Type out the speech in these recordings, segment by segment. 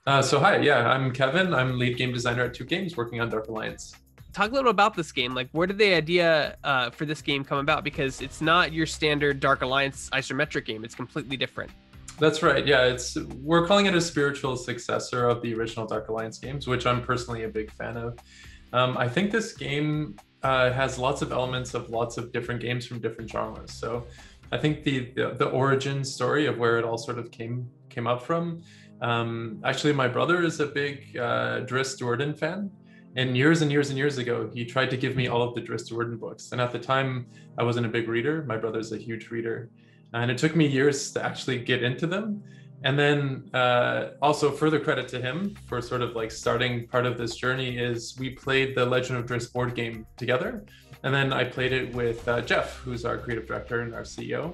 So hi, yeah, I'm Kevin. I'm lead game designer at Tuque Games, working on Dark Alliance. Talk a little about this game. Like, where did the idea for this game come about? Because it's not your standard Dark Alliance isometric game. It's completely different. That's right. Yeah, it's we're calling it a spiritual successor of the original Dark Alliance games, which I'm personally a big fan of. I think this game has lots of elements of lots of different games from different genres. So I think the origin story of where it all sort of came up from. Actually, my brother is a big Drizzt Do'Urden fan. And years and years and years ago, he tried to give me all of the Drizzt Do'Urden books. And at the time, I wasn't a big reader. My brother's a huge reader. And it took me years to actually get into them. And then also further credit to him for sort of like starting part of this journey is we played the Legend of Drizzt board game together. And then I played it with Jeff, who's our creative director and our CEO.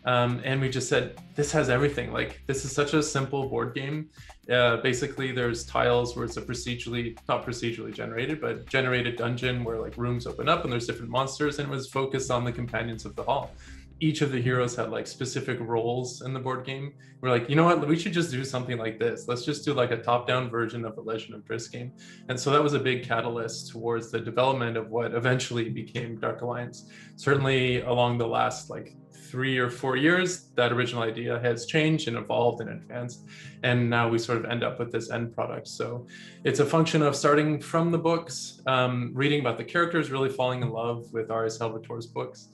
And we just said, this has everything. Like, this is such a simple board game. Basically, there's tiles where it's a not procedurally generated, but generated dungeon where like rooms open up and there's different monsters, and it was focused on the companions of the hall. Each of the heroes had like specific roles in the board game. We're like, you know what, we should just do something like this. Let's just do like a top-down version of the Legend of Drizzt game. And so that was a big catalyst towards the development of what eventually became Dark Alliance. Certainly along the last like 3 or 4 years, that original idea has changed and evolved and advanced. And now we sort of end up with this end product. So it's a function of starting from the books, reading about the characters, really falling in love with R.A. Salvatore's books,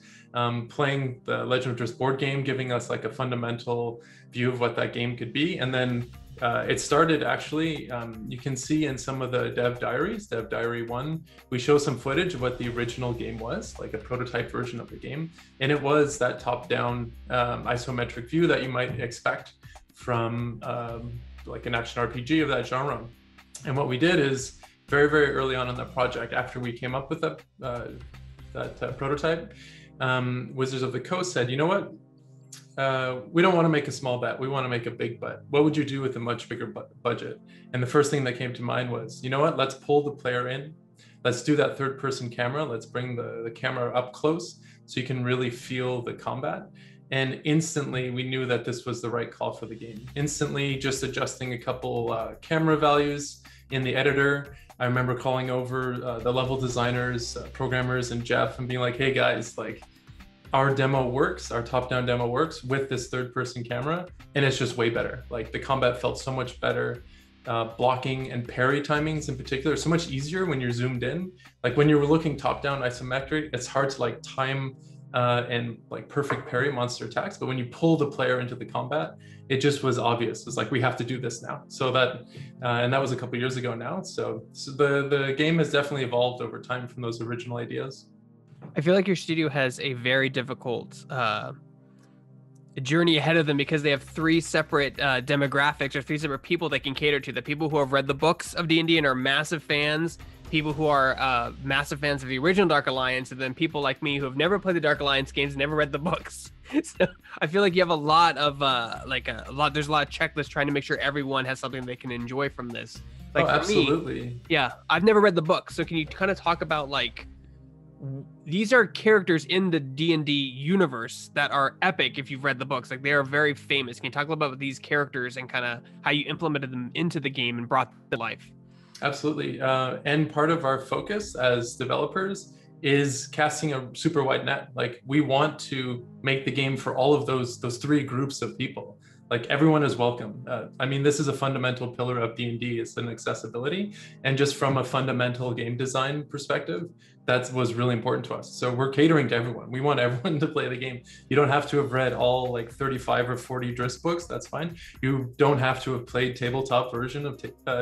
playing the Legend of Drizzt board game, giving us like a fundamental view of what that game could be. And then it started actually, you can see in some of the dev diaries, Dev Diary 1, we show some footage of what the original game was, like a prototype version of the game. And it was that top-down isometric view that you might expect from like an action RPG of that genre. And what we did is very, very early on in the project, after we came up with that prototype, Wizards of the Coast said, you know what? We don't want to make a small bet. We want to make a big bet. What would you do with a much bigger budget? And the first thing that came to mind was, you know what? Let's pull the player in. Let's do that third person camera. Let's bring the camera up close so you can really feel the combat. And instantly we knew that this was the right call for the game. Instantly just adjusting a couple camera values in the editor. I remember calling over the level designers, programmers, and Jeff and being like, hey guys, like, our demo works, our top-down demo works with this third-person camera, and it's just way better. Like, the combat felt so much better. Blocking and parry timings in particular are so much easier when you're zoomed in. Like, when you're looking top-down isometric, it's hard to like time and like perfect parry monster attacks, but when you pull the player into the combat, it just was obvious. It's like, we have to do this now. So that, and that was a couple years ago now. So the game has definitely evolved over time from those original ideas. I feel like your studio has a very difficult journey ahead of them because they have three separate demographics or three separate people they can cater to. The people who have read the books of D&D and are massive fans, people who are massive fans of the original Dark Alliance, and then people like me who have never played the Dark Alliance games, never read the books. So I feel like you have a lot of there's a lot of checklists trying to make sure everyone has something they can enjoy from this. Like, oh, absolutely. Me, yeah, I've never read the book, so can you kind of talk about like, these are characters in the D&D universe that are epic if you've read the books. Like, they are very famous. Can you talk a little about these characters and kind of how you implemented them into the game and brought them to life? Absolutely. And part of our focus as developers is casting a super wide net. Like, we want to make the game for all of those three groups of people. Like, everyone is welcome. I mean, this is a fundamental pillar of D&D, it's an accessibility. And just from a fundamental game design perspective, that was really important to us. So we're catering to everyone. We want everyone to play the game. You don't have to have read all like 35 or 40 Drizzt books, that's fine. You don't have to have played tabletop version of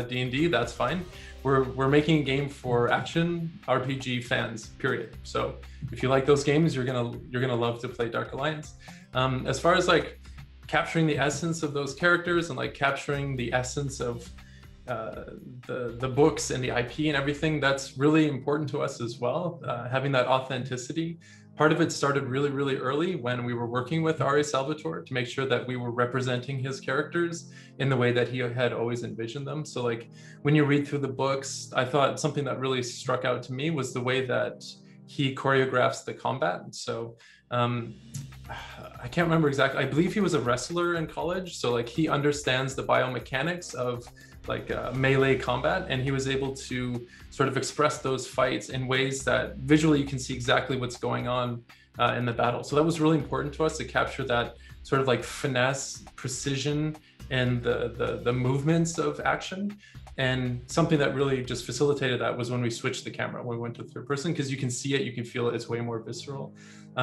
D&D, that's fine. We're making a game for action RPG fans, period. So if you like those games, you're gonna love to play Dark Alliance. As far as like capturing the essence of those characters and like capturing the essence of the books and the IP and everything, that's really important to us as well. Having that authenticity. Part of it started really, really early when we were working with R.A. Salvatore to make sure that we were representing his characters in the way that he had always envisioned them. So like, when you read through the books, I thought something that really struck out to me was the way that he choreographs the combat. So I can't remember exactly. I believe he was a wrestler in college. So like, he understands the biomechanics of like melee combat, and he was able to sort of express those fights in ways that visually you can see exactly what's going on in the battle. So that was really important to us to capture that sort of like finesse, precision, and the movements of action. And something that really just facilitated that was when we switched the camera, when we went to third person, because you can see it, you can feel it, it's way more visceral.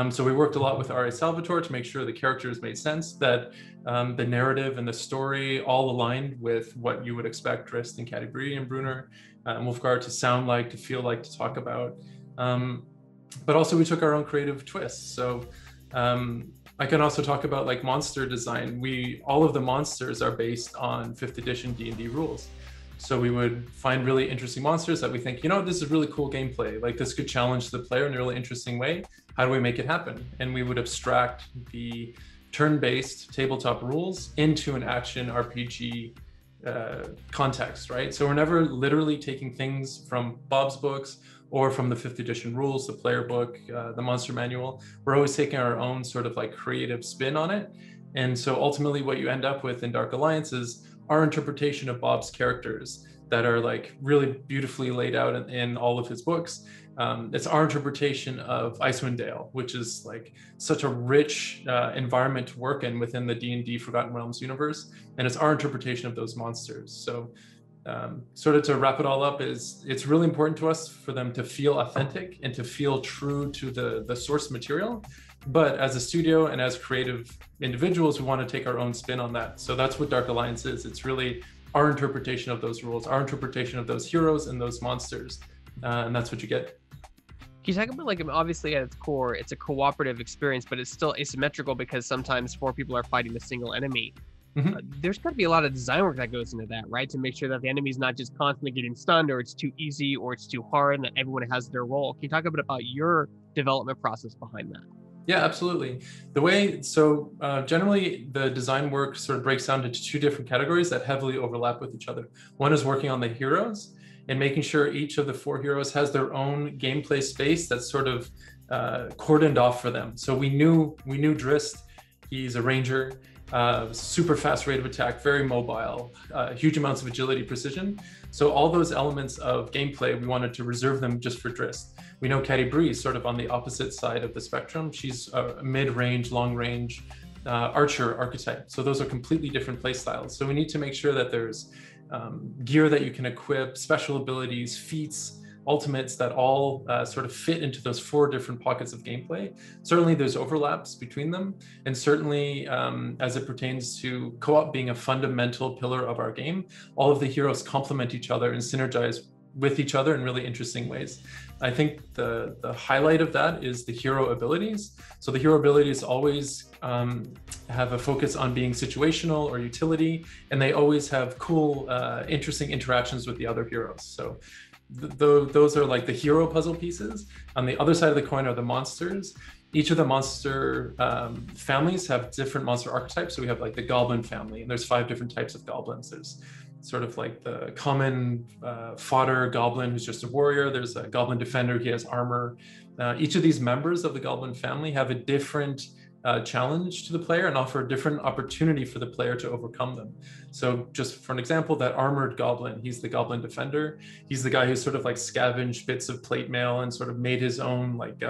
So we worked a lot with R.A. Salvatore to make sure the characters made sense, that the narrative and the story all aligned with what you would expect Drizzt and Catty Bre and Brunner and Wolfgar to sound like, to feel like, to talk about. But also we took our own creative twists. So I can also talk about like monster design. All of the monsters are based on 5th edition D&D rules. So we would find really interesting monsters that we think, you know, this is really cool gameplay. Like this could challenge the player in a really interesting way. How do we make it happen? And we would abstract the turn-based tabletop rules into an action RPG context, right? So we're never literally taking things from Bob's books or from the 5th edition rules, the player book, the monster manual. We're always taking our own sort of like creative spin on it. And so ultimately what you end up with in Dark Alliance is our interpretation of Bob's characters that are like really beautifully laid out in all of his books. It's our interpretation of Icewind Dale, which is like such a rich environment to work in within the D&D Forgotten Realms universe. And it's our interpretation of those monsters. So sort of to wrap it all up, it's really important to us for them to feel authentic and to feel true to the source material. But as a studio and as creative individuals, we want to take our own spin on that. So that's what Dark Alliance is. It's really our interpretation of those rules, our interpretation of those heroes and those monsters. And that's what you get. Can you talk about, like, obviously at its core, it's a cooperative experience, but it's still asymmetrical because sometimes 4 people are fighting a single enemy. Mm-hmm. There's got to be a lot of design work that goes into that, right? To make sure that the enemy's not just constantly getting stunned, or it's too easy, or it's too hard, and that everyone has their role. Can you talk a bit about your development process behind that? Yeah, absolutely. Generally the design work sort of breaks down into 2 different categories that heavily overlap with each other. One is working on the heroes and making sure each of the 4 heroes has their own gameplay space that's sort of cordoned off for them. So we knew Drizzt, he's a ranger, super fast rate of attack, very mobile, huge amounts of agility, precision. So all those elements of gameplay, we wanted to reserve them just for Drizzt. We know Catty Bre is sort of on the opposite side of the spectrum. She's a mid-range, long-range archer archetype. So those are completely different play styles. So we need to make sure that there's gear that you can equip, special abilities, feats, ultimates that all sort of fit into those 4 different pockets of gameplay. Certainly there's overlaps between them. And certainly as it pertains to co-op being a fundamental pillar of our game, all of the heroes complement each other and synergize with each other in really interesting ways. I think the highlight of that is the hero abilities. So the hero abilities always have a focus on being situational or utility, and they always have cool, interesting interactions with the other heroes. So those are like the hero puzzle pieces. On the other side of the coin are the monsters. Each of the monster families have different monster archetypes. So we have like the goblin family, and there's 5 different types of goblins. There's sort of like the common fodder goblin who's just a warrior. There's a goblin defender, he has armor. Each of these members of the goblin family have a different challenge to the player and offer a different opportunity for the player to overcome them. So just for an example, that armored goblin, he's the goblin defender. He's the guy who sort of like scavenged bits of plate mail and sort of made his own like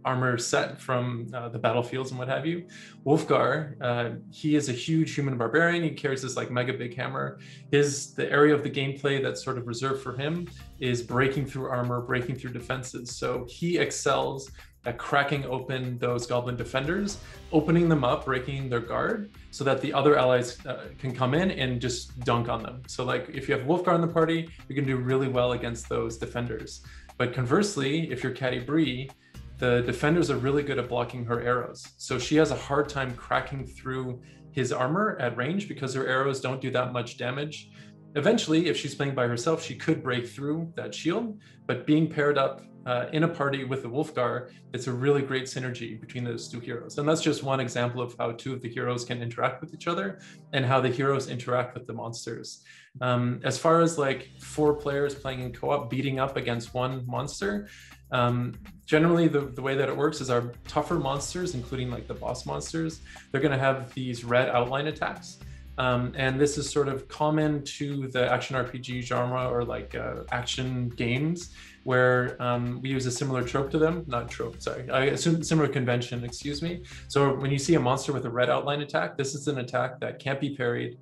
armor set from the battlefields and what have you. Wolfgar, he is a huge human barbarian. He carries this like mega big hammer. The area of the gameplay that's sort of reserved for him is breaking through armor, breaking through defenses. So he excels at cracking open those goblin defenders, opening them up, breaking their guard, so that the other allies can come in and just dunk on them. So like if you have Wolfgar in the party, you can do really well against those defenders. But conversely, if you're Catty Bre, the defenders are really good at blocking her arrows. So she has a hard time cracking through his armor at range because her arrows don't do that much damage. Eventually, if she's playing by herself, she could break through that shield, but being paired up in a party with the Wolfgar, it's a really great synergy between those 2 heroes. And that's just one example of how 2 of the heroes can interact with each other and how the heroes interact with the monsters. As far as like 4 players playing in co-op beating up against one monster, generally the way that it works is our tougher monsters, including like the boss monsters, they're going to have these red outline attacks. And this is sort of common to the action RPG genre, or like action games, where we use a similar trope to them. Not trope, sorry. I assume similar convention, excuse me. So when you see a monster with a red outline attack, this is an attack that can't be parried,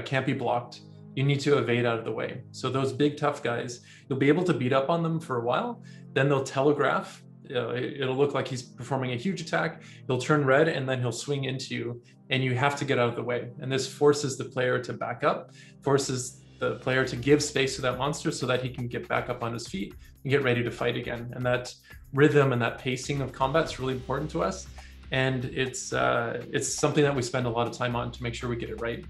can't be blocked. You need to evade out of the way. So those big tough guys, you'll be able to beat up on them for a while, then they'll telegraph. It'll look like he's performing a huge attack. He'll turn red and then he'll swing into you, and you have to get out of the way. And this forces the player to back up, forces the player to give space to that monster so that he can get back up on his feet and get ready to fight again. And that rhythm and that pacing of combat is really important to us. And it's something that we spend a lot of time on to make sure we get it right.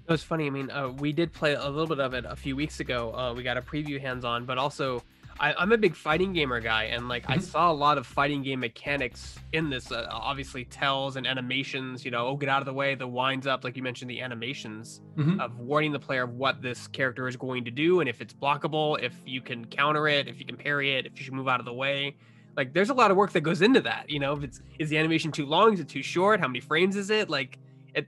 It was funny. I mean, we did play a little bit of it a few weeks ago. We got a preview hands-on, but also I'm a big fighting gamer guy, and like I saw a lot of fighting game mechanics in this. Obviously, tells and animations. You know, oh, get out of the way. The winds up, like you mentioned, the animations of warning the player of what this character is going to do, and if it's blockable, if you can counter it, if you can parry it, if you should move out of the way. Like, there's a lot of work that goes into that. You know, if is the animation too long? Is it too short? How many frames is it? Like,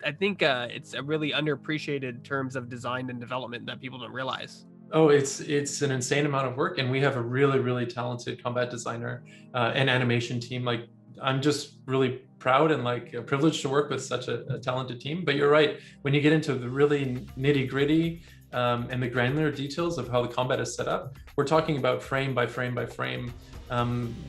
I think it's a really underappreciated in terms of design and development that people don't realize. Oh, it's an insane amount of work, and we have a really, really talented combat designer and animation team. Like, I'm just really proud and like privileged to work with such a talented team. But you're right, when you get into the really nitty gritty and the granular details of how the combat is set up, we're talking about frame by frame by frame.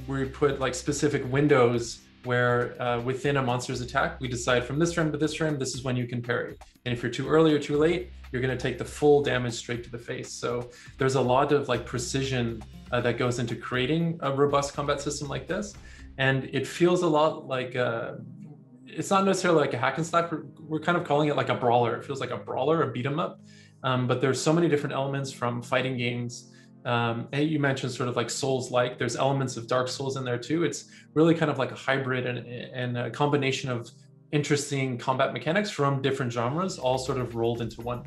We put like specific windows where within a monster's attack, we decide from this frame to this frame, this is when you can parry. And if you're too early or too late, you're going to take the full damage straight to the face. So there's a lot of like precision that goes into creating a robust combat system like this. And it feels a lot like, it's not necessarily like a hack and slash, we're kind of calling it like a brawler. It feels like a brawler, a beat 'em up. But there's so many different elements from fighting games. And you mentioned sort of like Souls-like, there's elements of Dark Souls in there too. It's really kind of like a hybrid and a combination of interesting combat mechanics from different genres, all sort of rolled into one.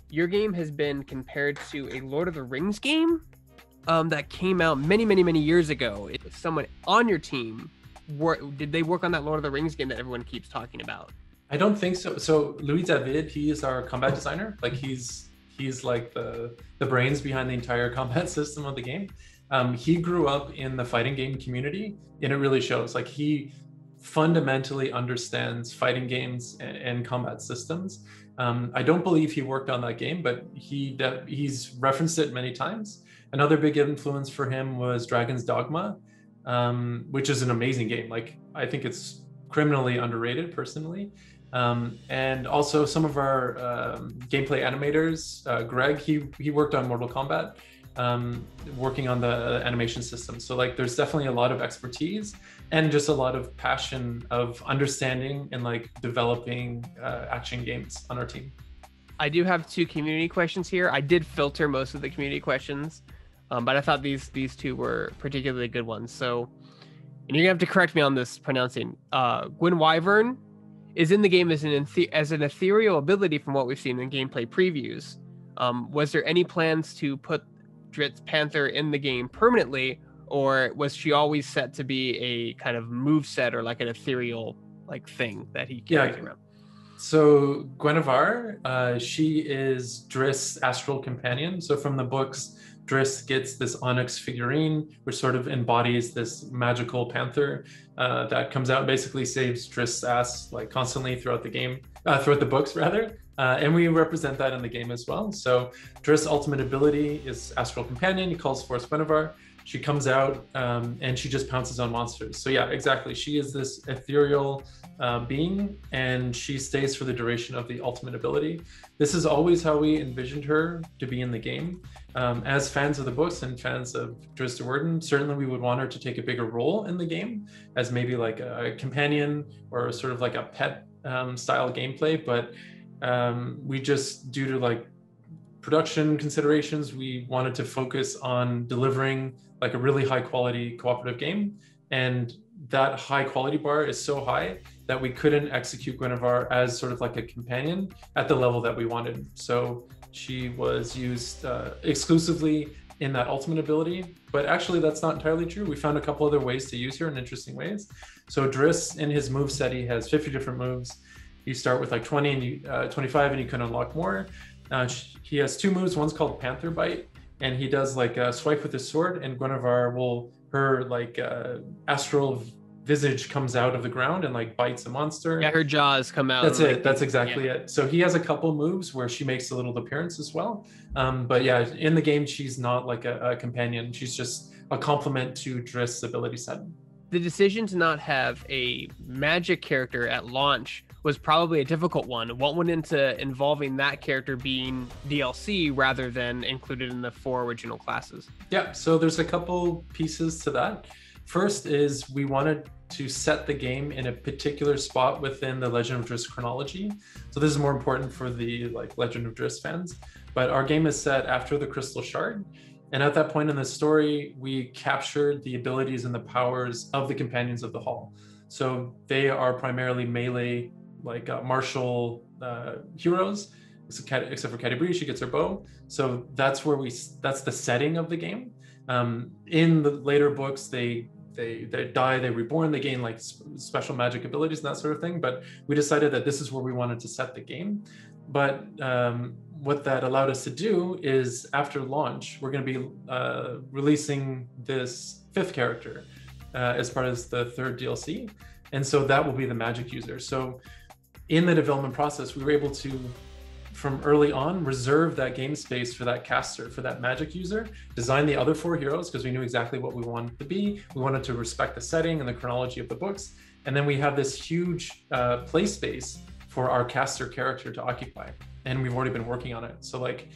Your game has been compared to a Lord of the Rings game that came out many years ago. If someone on your team, did they work on that Lord of the Rings game that everyone keeps talking about? I don't think so. So Louis David, he is our combat designer. Like he's like the brains behind the entire combat system of the game. He grew up in the fighting game community, and it really shows. Like, he fundamentally understands fighting games and combat systems. I don't believe he worked on that game, but he's referenced it many times. Another big influence for him was Dragon's Dogma, which is an amazing game. Like, I think it's criminally underrated personally. And also some of our gameplay animators, Greg, he worked on Mortal Kombat, working on the animation system. So like, there's definitely a lot of expertise and just a lot of passion of understanding and like developing action games on our team. I do have two community questions here. I did filter most of the community questions, but I thought these two were particularly good ones. So, and you're gonna have to correct me on this pronouncing. Gwen Wyvern is in the game as an ethereal ability from what we've seen in gameplay previews. Was there any plans to put Drit's Panther in the game permanently, or was she always set to be a kind of move set or like an ethereal like thing that he carries around? So Guinevere, she is Drist's astral companion. So from the books, Drist gets this onyx figurine, which sort of embodies this magical panther that comes out and basically saves Drist's ass like constantly throughout the game, throughout the books rather. And we represent that in the game as well. So Drist's ultimate ability is astral companion. He calls forth Guinevere. She comes out and she just pounces on monsters. So yeah, exactly. She is this ethereal being, and she stays for the duration of the ultimate ability. This is always how we envisioned her to be in the game. As fans of the books and fans of Drizzt Do'Urden, certainly we would want her to take a bigger role in the game as maybe like a companion or sort of like a pet style gameplay. But we just, due to like production considerations, we wanted to focus on delivering like a really high quality cooperative game. And that high quality bar is so high that we couldn't execute Guinevere as sort of like a companion at the level that we wanted. So she was used exclusively in that ultimate ability, but actually that's not entirely true. We found a couple other ways to use her in interesting ways. So Driss, in his moveset, he has 50 different moves. you start with like 20 and 25, and you can unlock more. He has 2 moves. One's called Panther Bite, and he does like a swipe with his sword, and Guinevere her like astral visage comes out of the ground and like bites a monster. Yeah, her jaws come out. That's it. That's exactly it. So he has a couple moves where she makes a little appearance as well. But yeah, in the game, she's not like a companion. She's just a complement to Drist's ability set. The decision to not have a magic character at launch was probably a difficult one. What went into involving that character being DLC rather than included in the 4 original classes? Yeah, so there's a couple pieces to that. First is we wanted to set the game in a particular spot within the Legend of Drizzt chronology. So this is more important for the like Legend of Drizzt fans. But our game is set after the Crystal Shard. And at that point in the story, we captured the abilities and the powers of the Companions of the Hall. So they are primarily melee, like martial heroes, except for Catty Bre, she gets her bow. So that's that's the setting of the game. In the later books, they die, they reborn, they gain like special magic abilities and that sort of thing. But we decided that this is where we wanted to set the game. But what that allowed us to do is after launch, we're going to be releasing this 5th character as part of the 3rd DLC. And so that will be the magic user. So in the development process, we were able to, from early on, reserve that game space for that caster, for that magic user, design the other 4 heroes because we knew exactly what we wanted to be. We wanted to respect the setting and the chronology of the books. And then we have this huge play space for our caster character to occupy. And we've already been working on it. So like,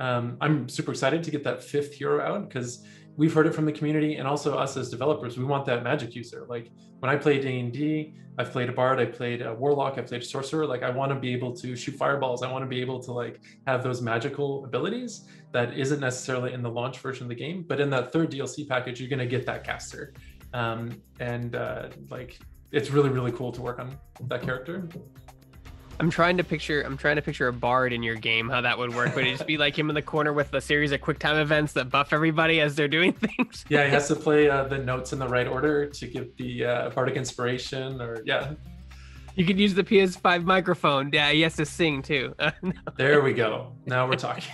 I'm super excited to get that 5th hero out because we've heard it from the community and also us as developers. We want that magic user. Like when I play D&D, I've played a bard, I played a warlock, I played a sorcerer. Like I want to be able to shoot fireballs. I want to be able to like have those magical abilities that isn't necessarily in the launch version of the game, but in that 3rd DLC package, you're going to get that caster. Like it's really, really cool to work on that character. I'm trying to picture a bard in your game, how that would work. Would it just be like him in the corner with a series of quick time events that buff everybody as they're doing things? Yeah, he has to play the notes in the right order to give the bardic inspiration, or yeah. You could use the PS5 microphone. Yeah, he has to sing too. No. There we go. Now we're talking.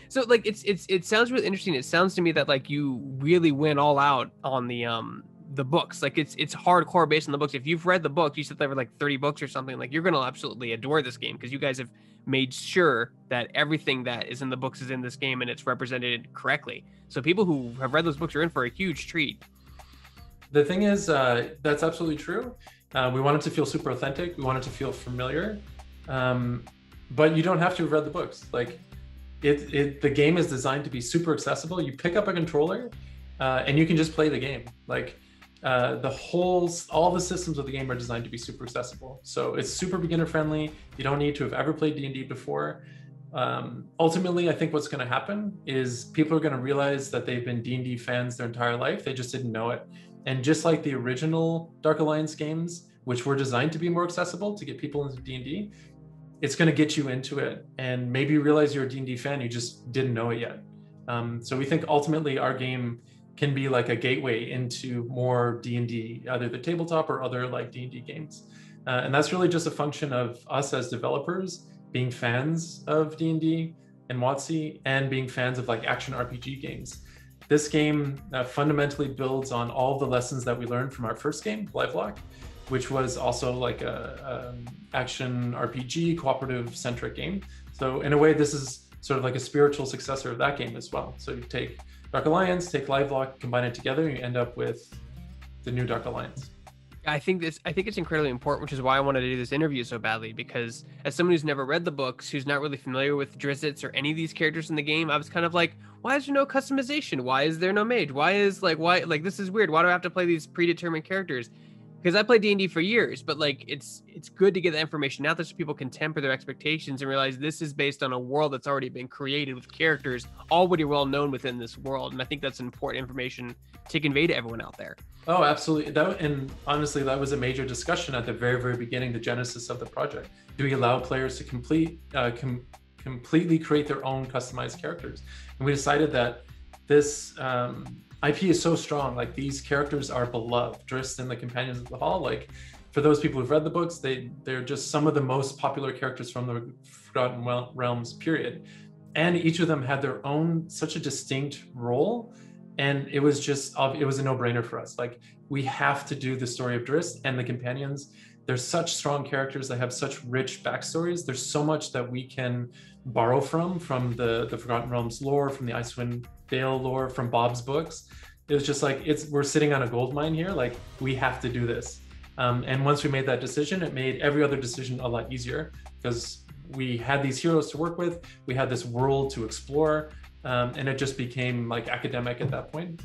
So like it sounds really interesting. It sounds to me that like you really went all out on the books. Like it's hardcore based on the books. If you've read the book, you said there were like 30 books or something, like you're going to absolutely adore this game because you guys have made sure that everything that is in the books is in this game and it's represented correctly. So people who have read those books are in for a huge treat. The thing is, that's absolutely true. We want it to feel super authentic. We want it to feel familiar. But you don't have to have read the books. Like the game is designed to be super accessible. You pick up a controller and you can just play the game. Like all the systems of the game are designed to be super accessible. So it's super beginner friendly. You don't need to have ever played D&D before. Ultimately, I think what's going to happen is people are going to realize that they've been D&D fans their entire life. They just didn't know it. And just like the original Dark Alliance games, which were designed to be more accessible to get people into D&D, it's going to get you into it. And maybe you realize you're a D&D fan, you just didn't know it yet. So we think ultimately our game can be like a gateway into more D&D, either the tabletop or other like D&D games. And that's really just a function of us as developers being fans of D&D and WotC and being fans of like action RPG games. This game fundamentally builds on all the lessons that we learned from our first game, Livelock, which was also like a action RPG, cooperative centric game. So in a way, this is sort of like a spiritual successor of that game as well. So you take Dark Alliance, take Livelock, combine it together, and you end up with the new Dark Alliance. I think it's incredibly important, which is why I wanted to do this interview so badly, because as someone who's never read the books, who's not really familiar with Drizzt or any of these characters in the game, I was kind of like, why is there no customization? Why is there no mage? Why this is weird. Why do I have to play these predetermined characters? Because I played D&D for years, but like it's good to get that information out there so people can temper their expectations and realize this is based on a world that's already been created with characters already well known within this world. And I think that's important information to convey to everyone out there. Oh, absolutely. And honestly, that was a major discussion at the very, very beginning, the genesis of the project. Do we allow players to completely create their own customized characters? And we decided that this IP is so strong. Like these characters are beloved. Drizzt and the Companions of the Hall, like for those people who've read the books, they're just some of the most popular characters from the Forgotten Realms period. And each of them had their own, such a distinct role. And it was it was a no-brainer for us. Like, we have to do the story of Driss and the companions. They're such strong characters. They have such rich backstories. There's so much that we can borrow from the Forgotten Realms lore, from the Icewind Dale lore, from Bob's books. It was just like, we're sitting on a gold mine here. Like, we have to do this. And once we made that decision, it made every other decision a lot easier, because we had these heroes to work with. We had this world to explore. And it just became like academic at that point.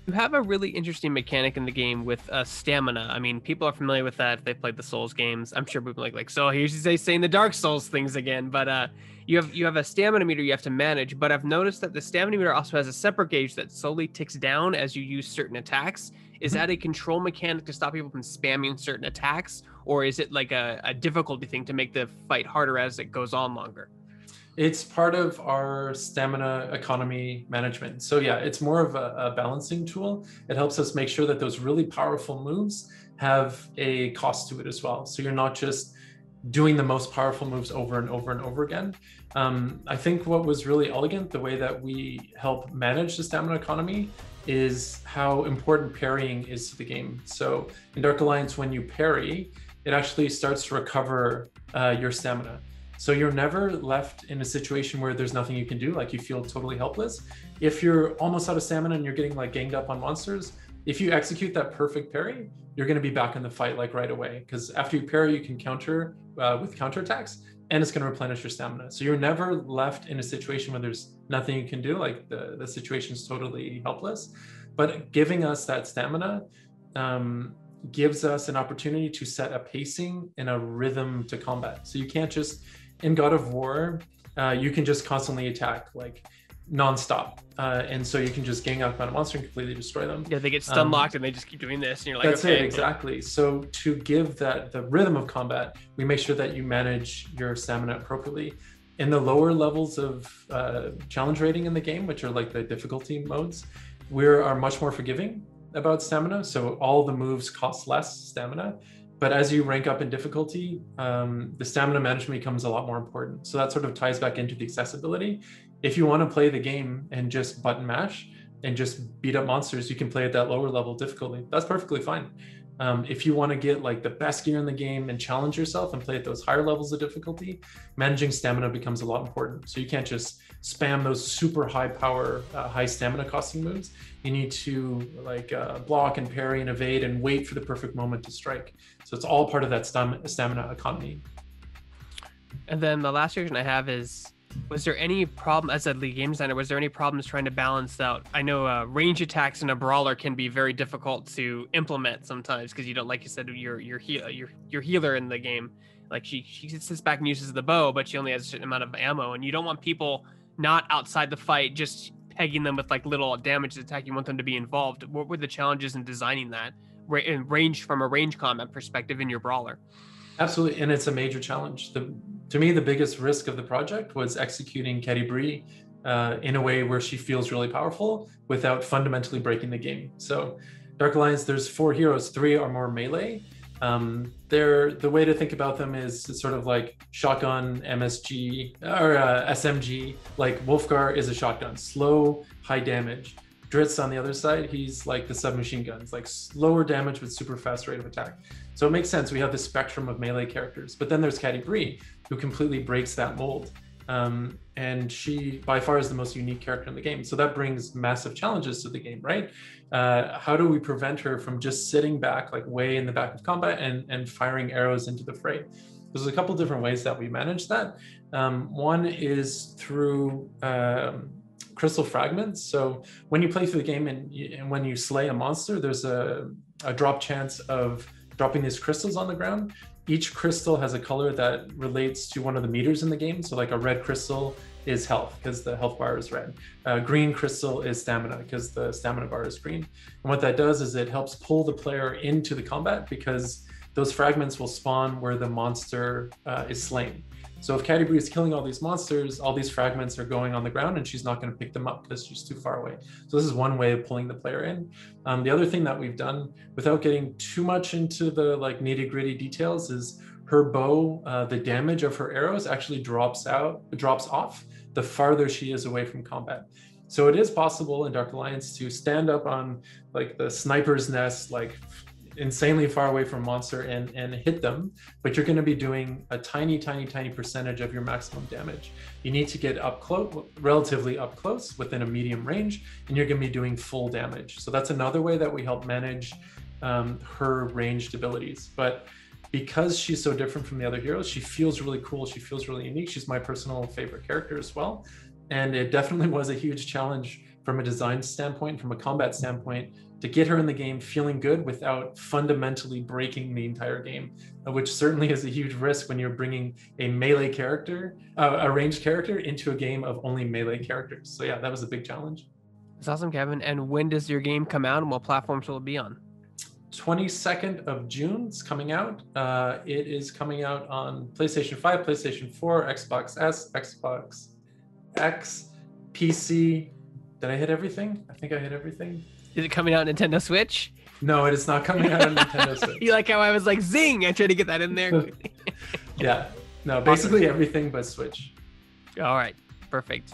You have a really interesting mechanic in the game with stamina. I mean, people are familiar with that if they played the Souls games. I'm sure people are like, so here's they saying the Dark Souls things again. But you have a stamina meter you have to manage. But I've noticed that the stamina meter also has a separate gauge that slowly ticks down as you use certain attacks. Is that a control mechanic to stop people from spamming certain attacks, or is it like a difficulty thing to make the fight harder as it goes on longer? It's part of our stamina economy management. So yeah, it's more of a balancing tool. It helps us make sure that those really powerful moves have a cost to it as well. So you're not just doing the most powerful moves over and over and over again. I think what was really elegant, the way that we help manage the stamina economy, is how important parrying is to the game. So in Dark Alliance, when you parry, it actually starts to recover your stamina. So you're never left in a situation where there's nothing you can do, like you feel totally helpless. If you're almost out of stamina and you're getting like ganged up on monsters, if you execute that perfect parry, you're going to be back in the fight like right away. Because after you parry, you can counter with counterattacks, and it's going to replenish your stamina. So you're never left in a situation where there's nothing you can do, like the situation's totally helpless. But giving us that stamina gives us an opportunity to set a pacing and a rhythm to combat. So you can't just, in God of War, you can just constantly attack like nonstop. And so you can just gang up on a monster and completely destroy them. Yeah, they get stun locked and they just keep doing this. And you're like, that's okay. it, exactly. So to give the rhythm of combat, we make sure that you manage your stamina appropriately. In the lower levels of challenge rating in the game, which are like the difficulty modes, we are much more forgiving about stamina. So all the moves cost less stamina. But as you rank up in difficulty, the stamina management becomes a lot more important. So that sort of ties back into the accessibility. If you want to play the game and just button mash and just beat up monsters, you can play at that lower level difficulty. That's perfectly fine. If you want to get like the best gear in the game and challenge yourself and play at those higher levels of difficulty, managing stamina becomes a lot important. So you can't just spam those super high power, high stamina costing moves. You need to like block and parry and evade and wait for the perfect moment to strike. So it's all part of that stamina economy. And then the last question I have is, was there any problem, as a lead game designer, was there any problems trying to balance out? I know range attacks in a brawler can be very difficult to implement sometimes because you don't, like you said, your healer in the game, like she sits back and uses the bow, but she only has a certain amount of ammo, and you don't want people not outside the fight just pegging them with like little damage attack. You want them to be involved. What were the challenges in designing that in range, from a range combat perspective, in your brawler? Absolutely, and it's a major challenge. To me, the biggest risk of the project was executing Catty Bre in a way where she feels really powerful without fundamentally breaking the game. So Dark Alliance, there's 4 heroes, 3 are more melee. The way to think about them is sort of like shotgun, MSG, or SMG. Like Wolfgar is a shotgun, slow, high damage. Driss on the other side, he's like the submachine guns, like slower damage with super fast rate of attack. So it makes sense. We have this spectrum of melee characters, but then there's Catty Bre, who completely breaks that mold. And she by far is the most unique character in the game. So that brings massive challenges to the game, right? How do we prevent her from just sitting back, like way in the back of combat and firing arrows into the fray? There's a couple different ways that we manage that. One is through crystal fragments. So when you play through the game and when you slay a monster, there's a drop chance of dropping these crystals on the ground. Each crystal has a color that relates to one of the meters in the game. So like a red crystal is health because the health bar is red. Green crystal is stamina because the stamina bar is green. And what that does is it helps pull the player into the combat because those fragments will spawn where the monster is slain. So if Catty Bre is killing all these monsters, all these fragments are going on the ground and she's not going to pick them up because she's too far away. So this is one way of pulling the player in. The other thing that we've done, without getting too much into the like nitty-gritty details, is her bow, the damage of her arrows actually drops off the farther she is away from combat. So it is possible in Dark Alliance to stand up on like the sniper's nest, like insanely far away from a monster and hit them, but you're going to be doing a tiny percentage of your maximum damage. You need to get up close, relatively up close, within a medium range, and you're going to be doing full damage. So that's another way that we help manage her ranged abilities. But because she's so different from the other heroes, she feels really cool. She feels really unique. She's my personal favorite character as well. And it definitely was a huge challenge from a design standpoint, from a combat standpoint, to get her in the game feeling good without fundamentally breaking the entire game, which certainly is a huge risk when you're bringing a melee character, a ranged character, into a game of only melee characters. So yeah, that was a big challenge. That's awesome, Kevin. And when does your game come out, and what platforms will it be on? 22nd of June, it's coming out. It is coming out on PlayStation 5, PlayStation 4, Xbox S, Xbox X, PC. Did I hit everything? I think I hit everything. Is it coming out on Nintendo Switch? No, it is not coming out on Nintendo Switch. You like how I was like, zing! I tried to get that in there. Yeah. No, basically everything but Switch. All right. Perfect.